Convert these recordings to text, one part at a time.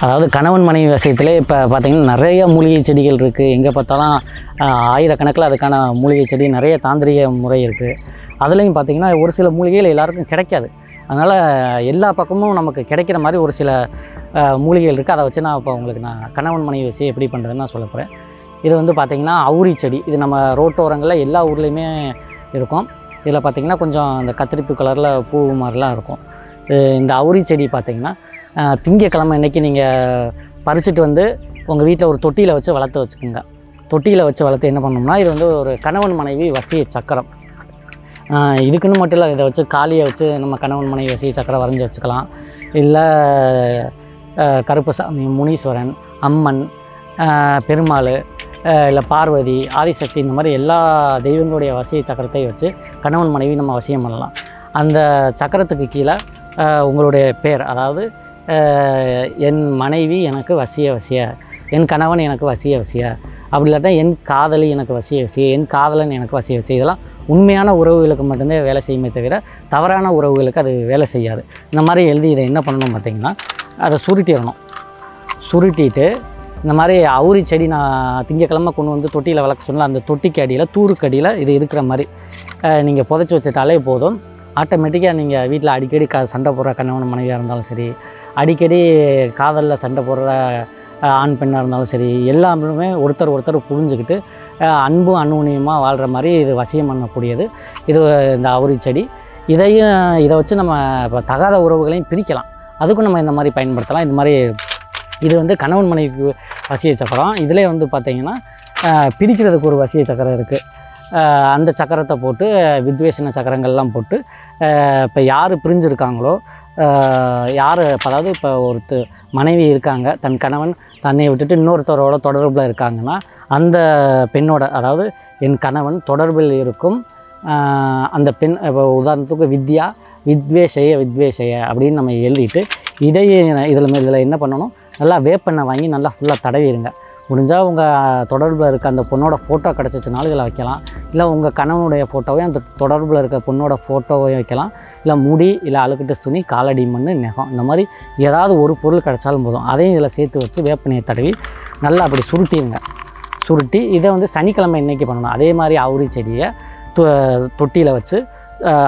அதாவது கணவன் மனைவி விஷயத்திலே இப்போ பார்த்திங்கன்னா நிறைய மூலிகை செடிகள் இருக்குது. எங்கே பார்த்தாலும் ஆயிரக்கணக்கில் அதுக்கான மூலிகை செடி நிறைய தாந்திரிக முறை இருக்குது. அதுலேயும் பார்த்திங்கன்னா ஒரு சில மூலிகைகள் எல்லாருக்கும் கிடைக்காது. அதனால் எல்லா பக்கமும் நமக்கு கிடைக்கிற மாதிரி ஒரு சில மூலிகைகள் இருக்குது. அதை வச்சு நான் இப்போ உங்களுக்கு கணவன் மனைவி விஷயம் எப்படி பண்ணுறதுன்னு நான் சொல்ல போகிறேன். இது வந்து பார்த்திங்கன்னா அவுரி செடி. இது நம்ம ரோட்டோரங்களில் எல்லா ஊர்லேயுமே இருக்கும். இதில் பார்த்திங்கன்னா கொஞ்சம் இந்த கத்திரிப்பு கலரில் பூ மாதிரிலாம் இருக்கும். இந்த அவுரி செடி பார்த்திங்கன்னா திங்கக்கிழமை அன்றைக்கி நீங்கள் பறிச்சுட்டு வந்து உங்கள் வீட்டில் ஒரு தொட்டியில் வச்சு வளர்த்து வச்சுக்கோங்க. தொட்டியில் வச்சு வளர்த்து என்ன பண்ணோம்னா, இது வந்து ஒரு கணவன் மனைவி வசிய சக்கரம். இதுக்குன்னு மட்டும் இல்லை, இதை வச்சு காளியை வச்சு நம்ம கணவன் மனைவி வசிய சக்கரம் வரைஞ்சி வச்சுக்கலாம். இல்லை கருப்பசாமி, முனீஸ்வரன், அம்மன், பெருமாள், இல்லை பார்வதி, ஆதிசக்தி, இந்த மாதிரி எல்லா தெய்வங்களுடைய வசிய சக்கரத்தை வச்சு கணவன் மனைவி நம்ம வசியம் பண்ணலாம். அந்த சக்கரத்துக்கு கீழே உங்களுடைய பேர், அதாவது என் மனைவி எனக்கு வசிய, என் கணவன் எனக்கு வசிய, அப்படி இல்லாட்டா என் காதலி எனக்கு வசிய, என் காதலன் எனக்கு வசிய. இதெல்லாம் உண்மையான உறவுகளுக்கு மட்டும்தான் வேலை செய்யுமே தவிர தவறான உறவுகளுக்கு அது வேலை செய்யாது. இந்த மாதிரி எழுதி இதை என்ன பண்ணணும் பார்த்திங்கன்னா, அதை சுருட்டிடணும். சுருட்டிட்டு இந்த மாதிரி அவுரி செடி நான் திங்கக்கிழமை கொண்டு வந்து தொட்டியில் வளர்க்க சொன்னால், அந்த தொட்டிக்கு அடியில் தூருக்கு அடியில் இது இருக்கிற மாதிரி நீங்கள் புதைச்சி வச்சுட்டாலே போதும். ஆட்டோமேட்டிக்காக நீங்கள் வீட்டில் அடிக்கடி சண்டை போடுற கணவன் மனைவியாக இருந்தாலும் சரி, அடிக்கடி காதலில் சண்டை போடுற ஆண் பெண்ணாக இருந்தாலும் சரி, எல்லாருமே ஒருத்தர் புரிஞ்சுக்கிட்டு அன்பும் அன்னுணியமாக வாழ்கிற மாதிரி இது வசியம் பண்ணக்கூடியது இது இந்த அவுரி செடி. இதை வச்சு நம்ம இப்போ தகாத உறவுகளையும் பிரிக்கலாம். அதுக்கும் நம்ம இந்த மாதிரி பயன்படுத்தலாம். இந்த மாதிரி இது வந்து கணவன் மனைவிக்கு வசிய சக்கரம். இதிலே வந்து பார்த்திங்கன்னா பிரிக்கிறதுக்கு ஒரு வசிய சக்கரம் இருக்குது. அந்த சக்கரத்தை போட்டு வித்வேஷன சக்கரங்கள்லாம் போட்டு இப்போ யார் பிரிஞ்சுருக்காங்களோ, யார் அதாவது இப்போ மனைவி இருக்காங்க, தன் கணவன் தன்னை விட்டுட்டு இன்னொருத்தரோட தொடர்பில் இருக்காங்கன்னா, அந்த பெண்ணோட, அதாவது என் கணவன் தொடர்பில் இருக்கும் அந்த பெண், இப்போ உதாரணத்துக்கு வித்வேஷய அப்படின்னு நம்ம எழுதிட்டு இதில் என்ன பண்ணணும், நல்லா வேப்பெண்ணெய் வாங்கி நல்லா ஃபுல்லாக தடவிடுங்க. முடிஞ்சால் உங்கள் தொடர்பில் இருக்க அந்த பொண்ணோட ஃபோட்டோ கிடச்சிச்சுனாலும் இதில் வைக்கலாம். இல்லை உங்கள் கணவனுடைய ஃபோட்டோவையும் அந்த தொடர்பில் இருக்க பொண்ணோட ஃபோட்டோவையும் வைக்கலாம். இல்லை முடி, இல்லை அழுக்கிட்டு துணி, காலடி மண், நெகம், இந்த மாதிரி ஏதாவது ஒரு பொருள் கிடச்சாலும் போதும். அதையும் இதில் சேர்த்து வச்சு வேப்பெண்ணெயை தடவி நல்லா அப்படி சுருட்டிடுங்க. சுருட்டி இதை வந்து சனிக்கிழமை இன்றைக்கி பண்ணணும். அதே மாதிரி அவுரி செடியை தொட்டியில் வச்சு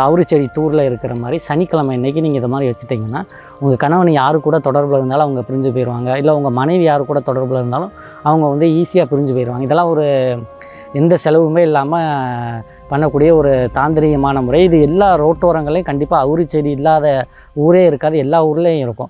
அவுரி செடி தூரில் இருக்கிற மாதிரி சனிக்கிழமை இன்றைக்கி நீங்கள் இதை மாதிரி வச்சுட்டிங்கன்னா, உங்கள் கணவன் யாரு கூட தொடர்பில் இருந்தாலும் அவங்க பிரிஞ்சு போயிடுவாங்க. இல்லை உங்கள் மனைவி யாரு கூட தொடர்பில் இருந்தாலும் அவங்க வந்து ஈஸியாக பிரிஞ்சு போயிடுவாங்க. இதெல்லாம் ஒரு எந்த செலவுமே இல்லாமல் பண்ணக்கூடிய ஒரு தாந்திரிகமான முறை. இது எல்லா ரோட்டோரங்களையும் கண்டிப்பாக அவுரி செடி இல்லாத ஊரே இருக்காது, எல்லா ஊர்லேயும் இருக்கும்.